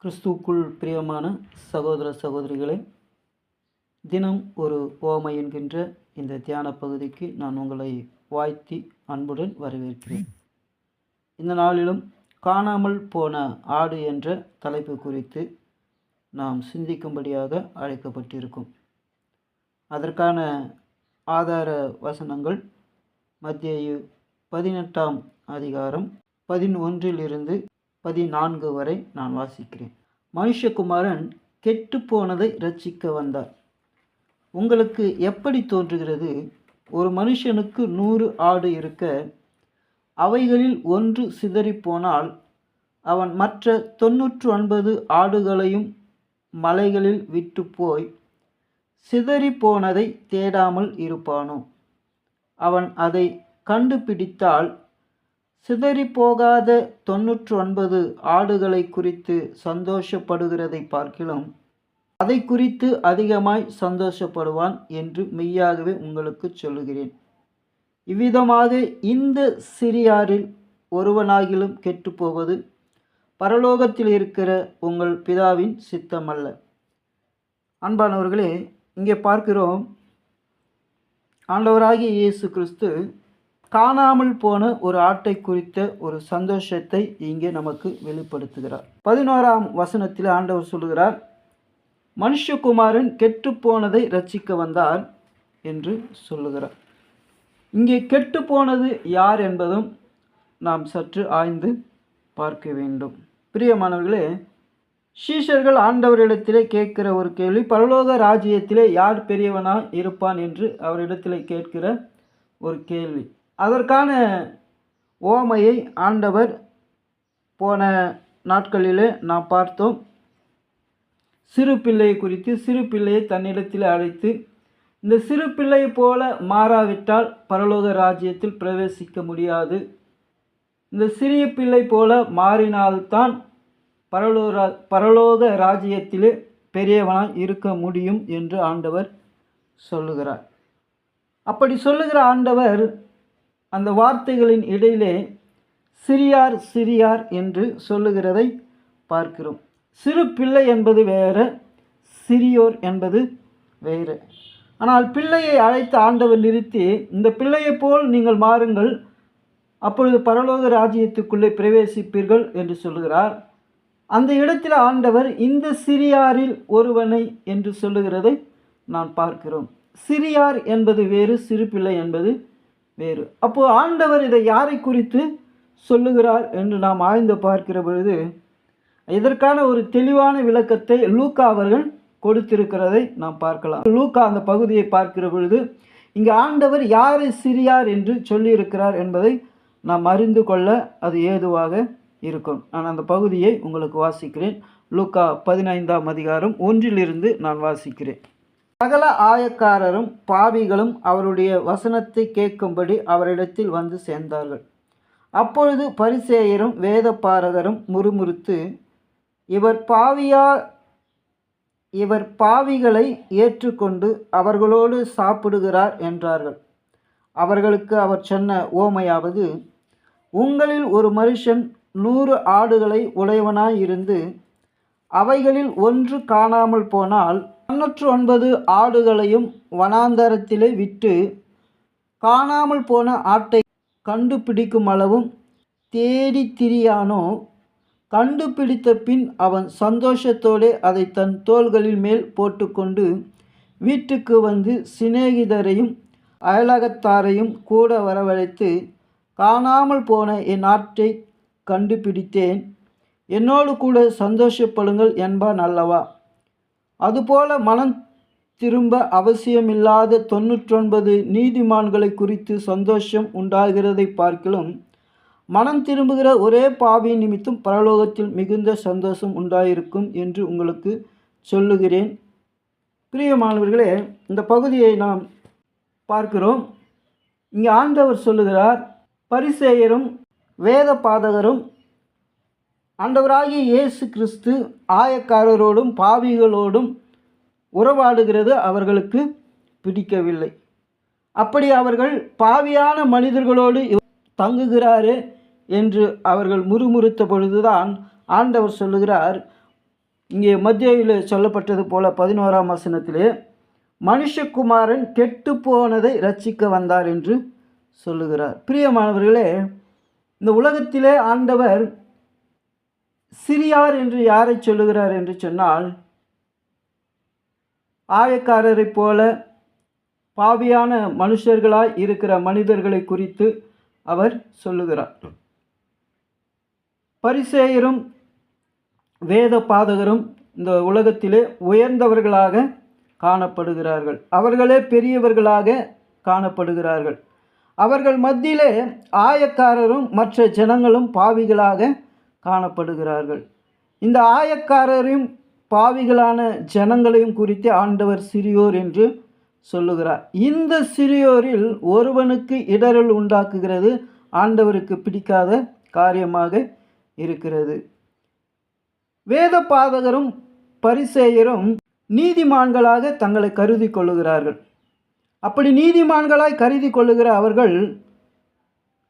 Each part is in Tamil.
கிறிஸ்துவுக்குள் பிரியமான சகோதர சகோதரிகளே, தினம் ஒரு ஓமை என்கின்ற இந்த தியான பகுதிக்கு நான் உங்களை வாழ்த்தி அன்புடன் வரவேற்கிறேன். இந்த நாளிலும் காணாமல் போன ஆடு என்ற தலைப்பு குறித்து நாம் சிந்திக்கும்படியாக அழைக்கப்பட்டிருக்கும். அதற்கான ஆதார வசனங்கள் மத்தேயு 18ஆம் அதிகாரம் 11 14 வரை நான் வாசிக்கிறேன். மனுஷகுமாரன் கெட்டு போனதை இரட்சிக்க வந்தார். உங்களுக்கு எப்படி தோன்றுகிறது? ஒரு மனுஷனுக்கு 100 ஆடு இருக்க, அவைகளில் ஒன்று சிதறிப்போனால் அவன் மற்ற 99 ஆடுகளையும் மலைகளில் விட்டு போய் சிதறிப்போனதை தேடாமல் இருப்பானோ? அவன் அதை கண்டுபிடித்தால் சிதறிப்போகாத 99 ஆடுகளை குறித்து சந்தோஷப்படுகிறதை பார்க்கிலும் அதை குறித்து அதிகமாய் சந்தோஷப்படுவான் என்று மெய்யாகவே உங்களுக்கு சொல்லுகிறேன். இவ்விதமாக இந்த சிறியாரில் ஒருவனாகிலும் கெட்டுப்போவது பரலோகத்தில் இருக்கிற உங்கள் பிதாவின் சித்தமல்ல. அன்பானவர்களே, இங்கே பார்க்கிறோம், ஆண்டவராகிய இயேசு கிறிஸ்து காணாமல் போன ஒரு ஆட்டை குறித்த ஒரு சந்தோஷத்தை இங்கே நமக்கு வெளிப்படுத்துகிறார். 11ஆம் வசனத்தில் ஆண்டவர் சொல்லுகிறார், மனுஷகுமாரன் கெட்டு போனதை இரட்சிக்க வந்தார் என்று சொல்லுகிறார். இங்கே கெட்டு போனது யார் என்பதும் நாம் சற்று ஆய்ந்து பார்க்க வேண்டும். பிரியமானவர்களே, சீஷர்கள் ஆண்டவரிடத்திலே கேட்கிற ஒரு கேள்வி, பரலோக ராஜ்யத்திலே யார் பெரியவனாக இருப்பான் என்று அவரிடத்திலே கேட்கிற ஒரு கேள்வி. அதற்கான ஓமையை ஆண்டவர் போன நாட்களிலே நாம் பார்த்தோம். சிறு பிள்ளையை குறித்து, சிறு பிள்ளையை தன்னிடத்தில் அழைத்து, இந்த சிறு பிள்ளை போல மாறாவிட்டால் பரலோக ராஜ்யத்தில் பிரவேசிக்க முடியாது, இந்த சிறிய பிள்ளை போல மாறினால்தான் பரலோக ராஜ்யத்திலே பெரியவனாக இருக்க முடியும் என்று ஆண்டவர் சொல்லுகிறார். அப்படி சொல்லுகிற ஆண்டவர் அந்த வார்த்தைகளின் இடையிலே சிறியார் சிறியார் என்று சொல்லுகிறதை பார்க்கிறோம். சிறு பிள்ளை என்பது வேறு, சிறியோர் என்பது வேறு. ஆனால் பிள்ளையை அழைத்து ஆண்டவர் நிறுத்தி, இந்த பிள்ளையை போல் நீங்கள் மாறுங்கள், அப்பொழுது பரலோக ராஜ்யத்துக்குள்ளே பிரவேசிப்பீர்கள் என்று சொல்லுகிறார். அந்த இடத்தில் ஆண்டவர் இந்த சிறியாரில் ஒருவனை என்று சொல்லுகிறதை நான் பார்க்கிறோம். சிறியார் என்பது வேறு, சிறு பிள்ளை என்பது வேறு. அப்போ ஆண்டவர் இதை யாரை குறித்து சொல்லுகிறார் என்று நாம் ஆய்ந்து பார்க்கிற பொழுது இதற்கான ஒரு தெளிவான விளக்கத்தை லூக்கா அவர்கள் கொடுத்திருக்கிறதை நாம் பார்க்கலாம். லூக்கா அந்த பகுதியை பார்க்கிற பொழுது இங்கு ஆண்டவர் யாரை சிறியார் என்று சொல்லியிருக்கிறார் என்பதை நாம் அறிந்து கொள்ள அது ஏதுவாக இருக்கும். நான் அந்த பகுதியை உங்களுக்கு வாசிக்கிறேன். லூக்கா 15ஆம் அதிகாரம் 1 நான் வாசிக்கிறேன். சகல ஆயக்காரரும் பாவிகளும் அவருடைய வசனத்தை கேட்கும்படி அவரிடத்தில் வந்து சேர்ந்தார்கள். அப்பொழுது பரிசேயரும் வேதபாரகரும் முறுமுறுத்து, இவர் பாவிகளை ஏற்றுக்கொண்டு அவர்களோடு சாப்பிடுகிறார் என்றார்கள். அவர்களுக்கு அவர் சொன்ன ஓமையாவது, உங்களில் ஒரு மனுஷன் 100 ஆடுகளை உடையவனாயிருந்து அவைகளில் ஒன்று காணாமல் போனால் 99 ஆடுகளையும் வனாந்தரத்திலே விட்டு காணாமல் போன ஆட்டை கண்டுபிடிக்கும் அளவும் தேடி திரியானோ? கண்டுபிடித்த பின் அவன் சந்தோஷத்தோடு அதை தன் தோள்களில் மேல் போட்டுக்கொண்டு வீட்டுக்கு வந்து சிநேகிதரையும் அயலகத்தாரையும் கூட வரவழைத்து, காணாமல் போன என் ஆட்டை கண்டுபிடித்தேன், என்னோடு கூட சந்தோஷப்படுங்கள் என்பான் அல்லவா? அதுபோல மனம் திரும்ப அவசியமில்லாத 99 நீதிமான்களை குறித்து சந்தோஷம் உண்டாகிறதை பார்க்கிலும் மனம் திரும்புகிற ஒரே பாவி நிமித்தம் பரலோகத்தில் மிகுந்த சந்தோஷம் உண்டாயிருக்கும் என்று உங்களுக்கு சொல்லுகிறேன். பிரியமானவர்களே, இந்த பகுதியை நாம் பார்க்கிறோம். இங்கே ஆண்டவர் சொல்லுகிறார், பரிசேயரும் வேத பாதகரும் ஆண்டவராகிய இயேசு கிறிஸ்து ஆயக்காரரோடும் பாவிகளோடும் உறவாடுகிறது அவர்களுக்கு பிடிக்கவில்லை. அப்படி அவர்கள் பாவியான மனிதர்களோடு தங்குகிறாரே என்று அவர்கள் முறுமுறுத்த பொழுதுதான் ஆண்டவர் சொல்லுகிறார், இங்கே மத்தேயுவிலே சொல்லப்பட்டது போல 11ஆம் வசனத்திலே மனுஷகுமாரன் கெட்டு போனதை இரட்சிக்க வந்தார் என்று சொல்லுகிறார். பிரியமானவர்களே, இந்த உலகத்திலே ஆண்டவர் சிறியார் என்று யாரை சொல்லுகிறார் என்று சொன்னால், ஆயக்காரரை போல பாவியான மனுஷர்களாய் இருக்கிற மனிதர்களை குறித்து அவர் சொல்லுகிறார். பரிசேயரும் வேத பாதகரும் இந்த உலகத்திலே உயர்ந்தவர்களாக காணப்படுகிறார்கள். அவர்களே பெரியவர்களாக காணப்படுகிறார்கள். அவர்கள் மத்தியிலே ஆயக்காரரும் மற்ற ஜனங்களும் பாவிகளாக காணப்படுகிறார்கள். இந்த ஆயக்காரரையும் பாவிகளான ஜனங்களையும் குறித்து ஆண்டவர் சிறியோர் என்று சொல்லுகிறார். இந்த சிறியோரில் ஒருவனுக்கு இடரல் உண்டாக்குகிறது ஆண்டவருக்கு பிடிக்காத காரியமாக இருக்கிறது. வேத பாதகரும் பரிசேயரும் நீதிமான்களாக தங்களை கருதி கொள்ளுகிறார்கள். அப்படி நீதிமான்களாய் கருதி கொள்ளுகிற அவர்கள்,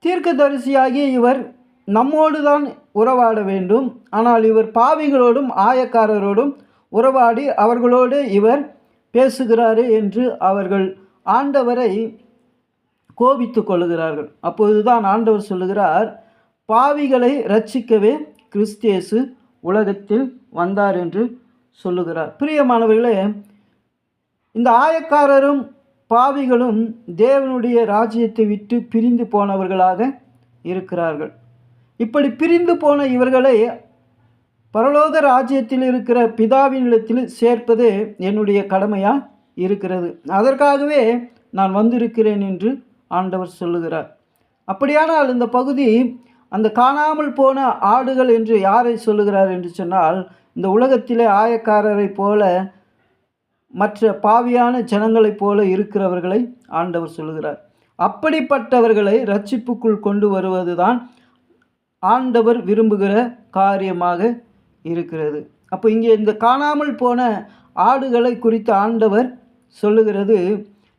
தீர்க்கதரிசியாகிய இவர் நம்மோடு தான் உறவாட வேண்டும், ஆனால் இவர் பாவிகளோடும் ஆயக்காரரோடும் உறவாடி அவர்களோடு இவர் பேசுகிறாரு என்று அவர்கள் ஆண்டவரை கோபித்து கொள்ளுகிறார்கள். அப்போதுதான் ஆண்டவர் சொல்லுகிறார், பாவிகளை இரட்சிக்கவே கிறிஸ்து உலகத்தில் வந்தார் என்று சொல்லுகிறார். பிரியமானவர்களே, இந்த ஆயக்காரரும் பாவிகளும் தேவனுடைய ராஜ்யத்தை விட்டு பிரிந்து போனவர்களாக இருக்கிறார்கள். இப்படி பிரிந்து போன இவர்களை பரலோக ராஜ்யத்தில் இருக்கிற பிதாவினிடத்தில் சேர்ப்பது என்னுடைய கடமையாக இருக்கிறது. அதற்காகவே நான் வந்திருக்கிறேன் என்று ஆண்டவர் சொல்லுகிறார். அப்படியானால் இந்த பகுதி அந்த காணாமல் போன ஆடுகள் என்று யாரை சொல்லுகிறார் என்று சொன்னால், இந்த உலகத்திலே ஆயக்காரரை போல மற்ற பாவியான ஜனங்களைப் போல இருக்கிறவர்களை ஆண்டவர் சொல்லுகிறார். அப்படிப்பட்டவர்களை இரட்சிப்புக்குள் கொண்டு வருவதுதான் ஆண்டவர் விரும்புகிற காரியமாக இருக்கிறது. அப்போ இங்கே இந்த காணாமல் போன ஆடுகளை குறித்து ஆண்டவர் சொல்லுகிறது,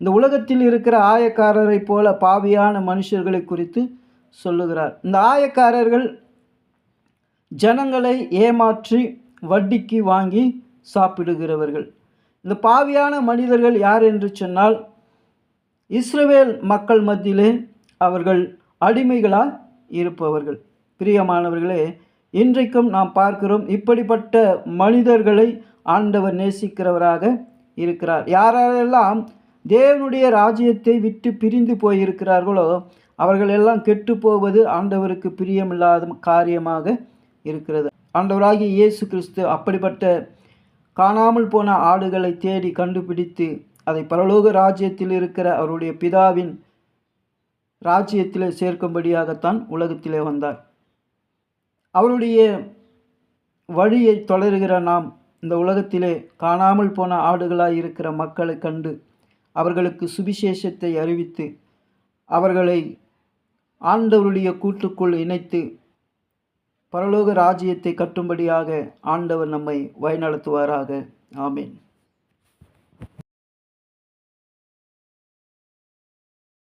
இந்த உலகத்தில் இருக்கிற ஆயக்காரரை போல பாவியான மனுஷர்களை குறித்து சொல்லுகிறார். இந்த ஆயக்காரர்கள் ஜனங்களை ஏமாற்றி வட்டிக்கு வாங்கி சாப்பிடுகிறவர்கள். இந்த பாவியான மனிதர்கள் யார் என்று சொன்னால், இஸ்ரவேல் மக்கள் மத்தியிலே அவர்கள் அடிமைகளாக இருப்பவர்கள். பிரியமானவர்களே, இன்றைக்கும் நாம் பார்க்கிறோம் இப்படிப்பட்ட மனிதர்களை ஆண்டவர் நேசிக்கிறவராக இருக்கிறார். யாரெல்லாம் தேவனுடைய ராஜ்யத்தை விட்டு பிரிந்து போயிருக்கிறார்களோ அவர்கள் எல்லாம் கெட்டு போவது ஆண்டவருக்கு பிரியமில்லாத காரியமாக இருக்கிறது. ஆண்டவராகிய இயேசு கிறிஸ்து அப்படிப்பட்ட காணாமல் போன ஆடுகளை தேடி கண்டுபிடித்து அதை பரலோக ராஜ்யத்தில் இருக்கிற அவருடைய பிதாவின் ராஜ்யத்திலே சேர்க்கும்படியாகத்தான் உலகத்திலே வந்தார். அவருடைய வழியை தொடருகிற நாம் இந்த உலகத்திலே காணாமல் போன ஆடுகளாய் இருக்கிற மக்களை கண்டு அவர்களுக்கு சுவிசேஷத்தை அறிவித்து அவர்களை ஆண்டவருடைய கூட்டுக்குள் இணைத்து பரலோக ராஜ்யத்தை கட்டும்படியாக ஆண்டவர் நம்மை வழிநடத்துவாராக. ஆமேன்.